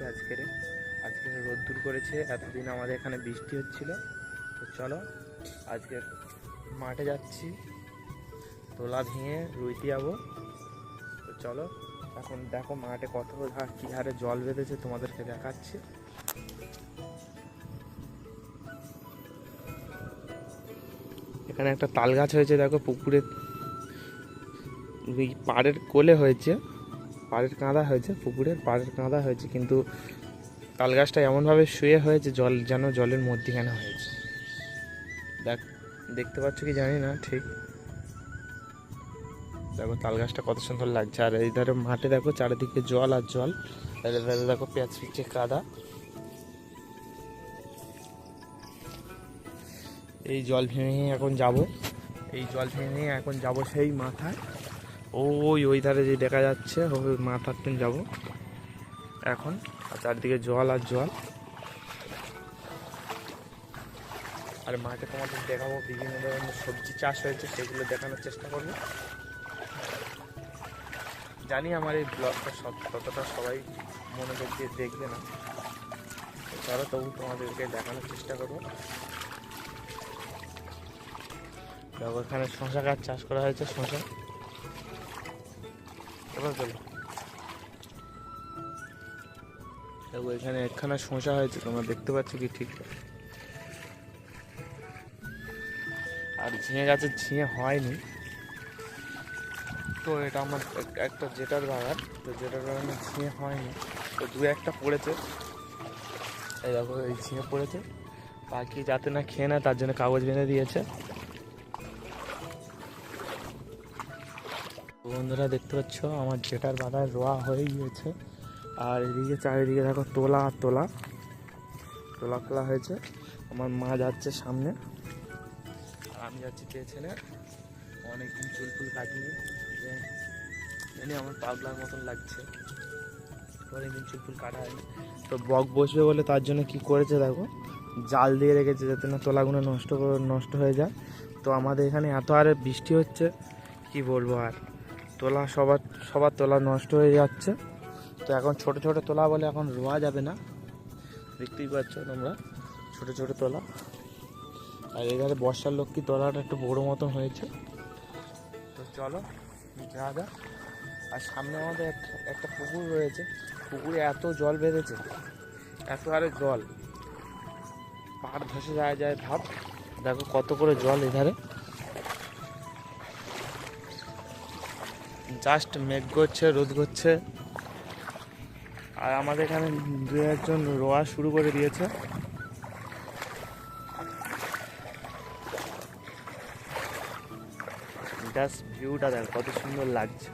যাচ্ছি আজকে রোদ্দুর করেছে। এতদিন আমাদের এখানে বৃষ্টি হচ্ছিল। তো চলো আজকে মাঠে যাচ্ছি, তোলা ভেঙে রুইতে যাবো। তো চলো এখন দেখো মাঠে কত কী হারে জল বেঁধেছে, তোমাদেরকে দেখাচ্ছি। এখানে একটা তাল গাছ হয়েছে, দেখো পুকুরে পাড়ের কোলে হয়েছে, পাড়ের কাঁদা হয়েছে, পুকুরের পাড়ের কাঁদা হয়েছে, কিন্তু তাল গাছটা এমনভাবে শুয়ে হয়েছে জল যেন জলের মধ্যিখানে হয়েছে। দেখতে পাচ্ছ কি জানি না ঠিক। দেখো তাল গাছটা কত সুন্দর লাগছে। আর এই ধারে মাঠে দেখো চারিদিকে জল আর জল, দেখো পেঁয়াজ পিচ্ছে কাদা। এই জল ভেঙে এখন যাব, সেই মাথায়। ওই ধারে যে দেখা যাচ্ছে ওই মাথার ট্রেন যাবো এখন। আর চারদিকে জল আর জল। আর মাঠে তোমাদের দেখাবো বিভিন্ন ধরনের সবজি চাষ হয়েছে, সেগুলো দেখানোর চেষ্টা করবো। জানি আমার এই ব্লগটা ততটা সবাই মনোযোগ দিয়ে দেখবে না, চলো তবু তোমাদেরকে দেখানোর চেষ্টা করবো। দেখো এখানে শশা গাছ চাষ করা হয়েছে, শশা। এবার চলো দেখো এখানে একখানা শশা হয়েছে, তোমরা দেখতে পাচ্ছ কি ঠিক। আর ঝিঙে গাছের ঝিঙে হয়নি, তো এটা আমার একটা জেঠার বাগান, তো জেঠার বাগানে ঝিঙে হয়নি, তো দু একটা পড়েছে। এই দেখো এই ঝিঙে পড়েছে, বাকি যাতে না খেয়ে নেয় তার জন্য কাগজ বেঁধে দিয়েছে। বন্ধুরা দেখতে পাচ্ছ আমার জেঠার বাগান রোয়া হয়ে গিয়েছে। আর এদিকে চারিদিকে দেখো তোলা আর তোলা খোলা হয়েছে। আমার মা যাচ্ছে সামনে আর আমি যাচ্ছি পেছনে। অনেকদিন চুল কাটিনি, জানি আমার পাগলার মতন লাগছে, অনেকদিন চুল কাটা হয়নি। তো বক বসবে বলে তার জন্য কি করেছে দেখো, জাল দিয়ে রেখেছে যাতে না তোলাগুলো নষ্ট হয়ে যায়। তো আমাদের এখানে এত হারে বৃষ্টি হচ্ছে কি বলবো, আর তোলা সবার তোলা নষ্ট হয়ে যাচ্ছে। তো এখন ছোট ছোট তোলা বলে এখন রোয়া যাবে না, দেখতেই পাচ্ছ তোমরা ছোট ছোট তোলা। আর এখানে বর্ষার লক্ষ্মী তোলাটা একটু বড়ো মতন হয়েছে। তো চলো যা যা। আর সামনে আমাদের একটা পুকুর রয়েছে, পুকুরে এত জল বেঁধেছে, এত হারে জল, পাড় ধসে যায় ভাব। দেখো কত করে জল এধারে, জাস্ট মেঘ করছে, রোদ করছে। আর আমাদের এখানে দু একজন রোয়া শুরু করে দিয়েছে। জাস্ট ভিউটা দেখো কত সুন্দর লাগছে।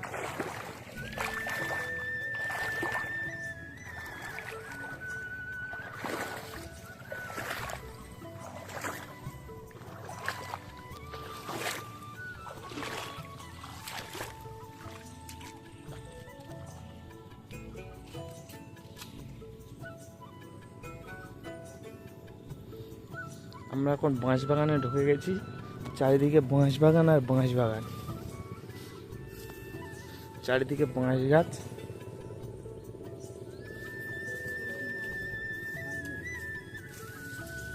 আমরা এখন বাঁশ বাগানে ঢুকে গেছি, চারিদিকে বাঁশ বাগান আর বাঁশ বাগান, চারিদিকে বাঁশ গাছ।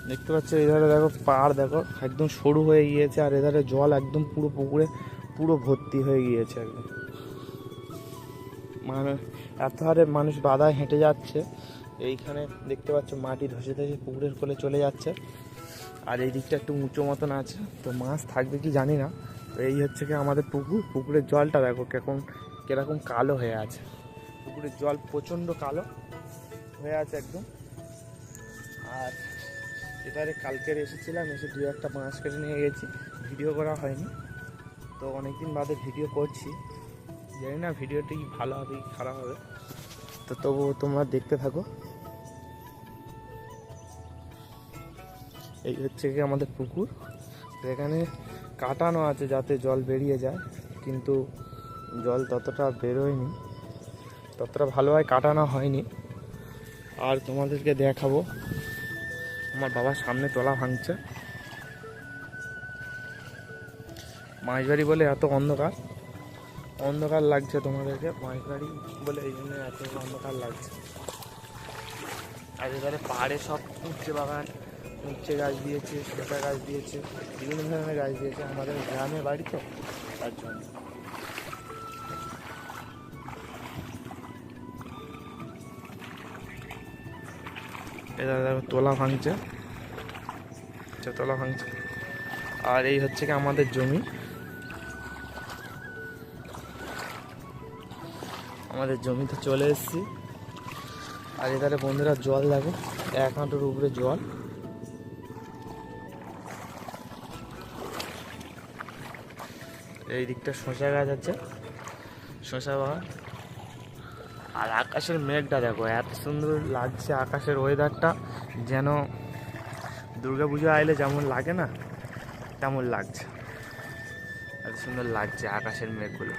দেখতে পাচ্ছ এধারে দেখো পাড় দেখো একদম সরু হয়ে গিয়েছে, আর এধারে জল একদম পুরো পুকুরে পুরো ভর্তি হয়ে গিয়েছে একদম। মানে এত হারে মানুষ বাধায় হেঁটে যাচ্ছে। এইখানে দেখতে পাচ্ছ মাটি ধসে ধসে পুকুরের কোলে চলে যাচ্ছে। আর এই দিকটা একটু উঁচু মতন আছে, তো মাছ থাকবে কি জানি না। তো এই হচ্ছে কি আমাদের পুকুরের জলটা দেখো কিরকম কালো হয়ে আছে। পুকুরের জল প্রচণ্ড কালো হয়ে আছে একদম। আর এবারে কালকের এসেছিলাম, এসে দু একটা মাছ কেটে নিয়ে গেছি, ভিডিও করা হয়নি। তো অনেকদিন বাদে ভিডিও করছি, জানি না ভিডিওটি ভালো হবে কি খারাপ হবে, তো তবুও তোমরা দেখতে থাকো। এই হচ্ছে কি আমাদের পুকুর, এখানে কাটানো আছে যাতে জল বেরিয়ে যায়, কিন্তু জল ততটা বেরোয়নি, ততটা ভালোভাবে কাটানো হয়নি। আর তোমাদেরকে দেখাবো আমার বাবার সামনে তোলা ভাঙছে। মাছবাড়ি বলে এত অন্ধকার লাগছে তোমাদেরকে, মাছবাড়ি বলে এই জন্য এত অন্ধকার লাগছে। আর এবারে পাহাড়ে সব উচ্ছে বাগান, উচ্ছে গাছ দিয়েছে, শসা গাছ দিয়েছে, বিভিন্ন ধরনের গাছ দিয়েছে। আমাদের গ্রামে বাড়ি তো, তার জন্য। এটা দেখো তোলা ভাঙছে, তোলা ভাঙছে। আর এই হচ্ছে কি আমাদের জমি, আমাদের জমিতে চলে এসেছি। আর এধারে বন্ধুরা জল দেখো, 1 হাঁটুর উপরে জল। এই দিকটা শসা গাছ আছে, শসা বাগান। আর আকাশের মেঘটা দেখো, এত সুন্দর লাগছে আকাশের ওয়েদারটা, যেন দুর্গাপুজো আইলে যেমন লাগে না, তেমন লাগছে। এত সুন্দর লাগছে আকাশের মেঘগুলো,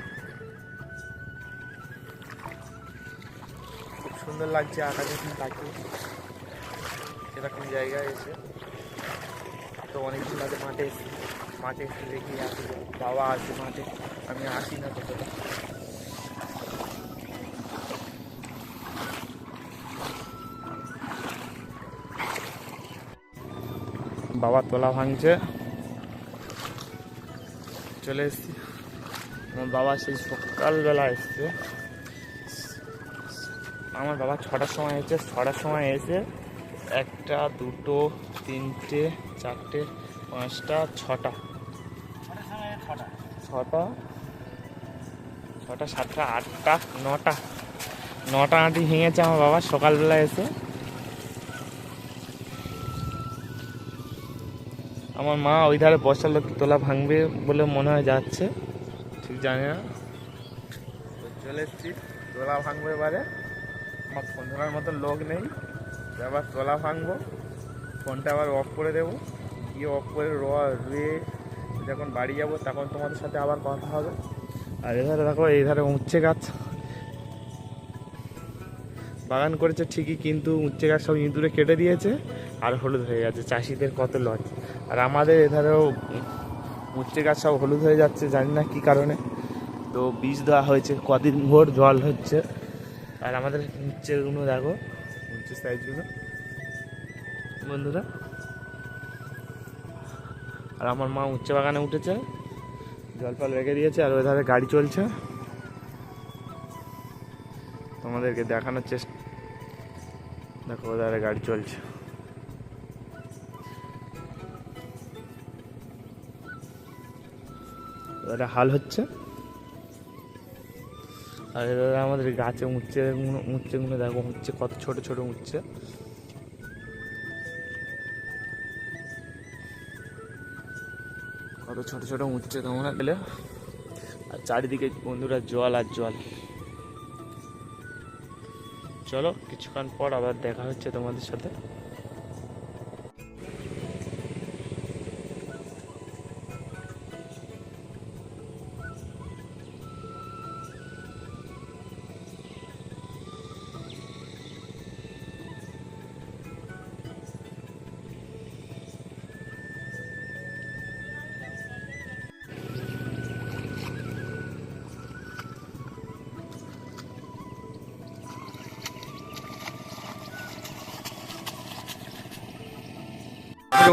খুব সুন্দর লাগছে আকাশে তাকিয়ে এরকম জায়গায় এসে। তো অনেকদিন আগে মাঠে এসে দেখি আসি, বাবা আসে মাঠে, আমি আসি না তো। বাবা তোলা ভাঙছে, চলে এসেছি। আমার বাবা সেই সকালবেলা এসছে, আমার বাবা 6টার সময় এসেছে। 6টার সময় এসে 1টা 2টো 3টে 4টে 5টা 6টা 7টা 8টা 9টা আঁটি ভেঙেছে আমার বাবা সকালবেলা এসে। আমার মা ওই ধারে বসার লোক তোলা ভাঙবে বলে মনে হয় যাচ্ছে, ঠিক জানি না। চলে এসছি, তোলা ভাঙবো এবারে। আমার ফোন ধরার মতো লোক নেই, আবার তোলা ভাঙবো। ফোনটা আবার অফ করে দেবো, গিয়ে অফ করে রুয়ে যখন বাড়ি যাবো তখন তোমাদের সাথে আবার কথা হবে। আর এধারে দেখো, এই ধারে উচ্ছে গাছ বাগান করেছে ঠিকই, কিন্তু উচ্ছে গাছ সব ইঁদুরে কেটে দিয়েছে আর হলুদ হয়ে গেছে। চাষিদের কত লস। আর আমাদের এধারেও উচ্ছে গাছ সব হলুদ হয়ে যাচ্ছে, জানি না কী কারণে। তো বীজ দেওয়া হয়েছে, কদিন ভোর জল হচ্ছে। আর আমাদের উচ্ছেগুলো দেখো, উচ্ছে সাইজগুলো বন্ধুরা। আর আমার মা উচ্ছে বাগানে উঠেছে, জল ফল রেখে দিয়েছে। আর ওই ধারে গাড়ি চলছে, তোমাদেরকে দেখানোর চেষ্টা। দেখো ওই ধারে গাড়ি চলছে, ওটা হাল হচ্ছে। আর এবারে আমাদের গাছে উচ্ছেগুলো দেখো, উচ্ছে কত ছোট ছোট উচ্ছে। কত ছোট ছোট উচ্ছে তোমরা গেলে। আর চারিদিকে বন্ধুরা জল আর জল। চলো কিছুক্ষণ পর আবার দেখা হচ্ছে তোমাদের সাথে।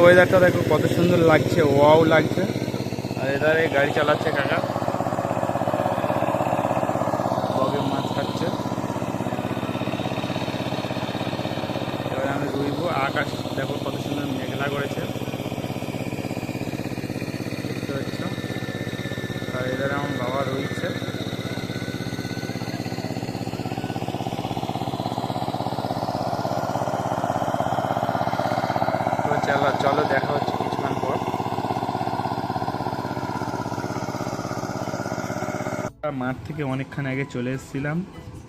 ওয়েদারটা দেখো কত সুন্দর লাগছে, ওয়াও লাগছে। আর এধারে গাড়ি চালাচ্ছে কাকা, বগে মাছ খাচ্ছে। এবারে আমি রুইব। আকাশ দেখো কত সুন্দর মেঘলা করেছে, দেখতে পাচ্ছ। আর এধারে আমার বাবা রয়েছে। তো চলো দেখা হচ্ছে কিছুক্ষণ পর। মাঠ থেকে অনেকক্ষণ আগে চলে এসেছিলাম।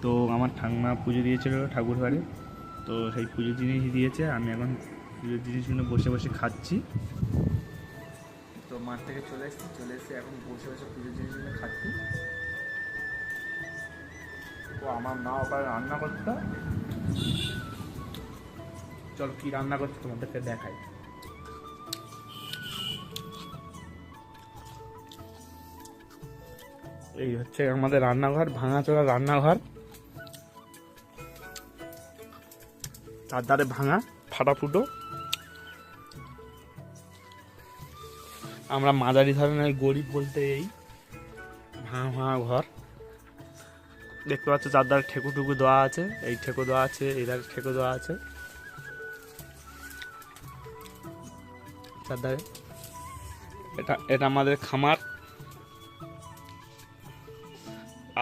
তো আমার ঠাম্মা পুজো দিয়েছিল ঠাকুর ঘরে, তো সেই পুজোর জিনিস দিয়েছে। আমি এখন পুজোর জিনিসগুলো বসে বসে খাচ্ছি। তো মাঠ থেকে চলে এসে এখন বসে বসে পুজোর জিনিসগুলো খাচ্ছি। তো আমার মা আবার রান্না করতে, চলো কি রান্না করছে তোমাদেরকে দেখাই। এই হচ্ছে আমাদের রান্নাঘর, ভাঙাচোরা রান্নাঘর। চারধারে ভাঙা ফাটা ফুটো। আমরা মাঝারি ধরনের গরিব বলতে এই ভাঙা ভাঙা ঘর দেখতে পাচ্ছ। চারধারে ঠেকু টুকু দেওয়া আছে, এই ঠেকু দেওয়া আছে, এই ধারে ঠেকু দেওয়া আছে চারধারে। এটা আমাদের খামার।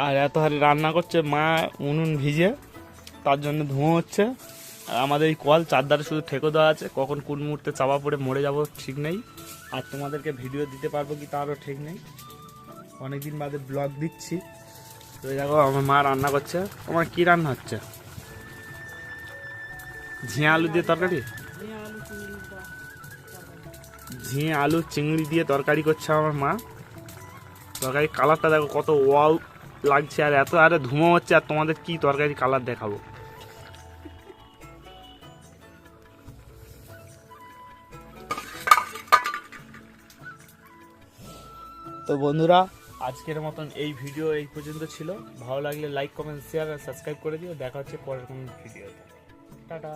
আর এত হারে রান্না করছে মা, উনুন ভিজে, তার জন্য ধোঁয়া হচ্ছে। আর আমাদের এই কল চারধারে শুধু ঠেকো দেওয়া আছে, কখন কোন মুহূর্তে চাপা পড়ে মরে যাব ঠিক নেই। আর তোমাদেরকে ভিডিও দিতে পারবো কি তারও ঠিক নেই, অনেকদিন বাদে ব্লগ দিচ্ছি। তো দেখো আমার মা রান্না করছে। তোমার কি রান্না হচ্ছে? ঝিঙে আলু দিয়ে তরকারি, ঝিঙে আলু চিংড়ি দিয়ে তরকারি করছে আমার মা। তরকারি কালারটা দেখো কত ওয়াও লাগছে, আর এত আরে ধুমো হচ্ছে। আর তোমাদের কি তরকারি কালার দেখাবো। তো বন্ধুরা, আজকের মতন এই ভিডিও এই পর্যন্ত ছিল। ভালো লাগলে লাইক কমেন্ট শেয়ার আর সাবস্ক্রাইব করে দিও। দেখা হচ্ছে পরের কোনো ভিডিওতে। টাটা।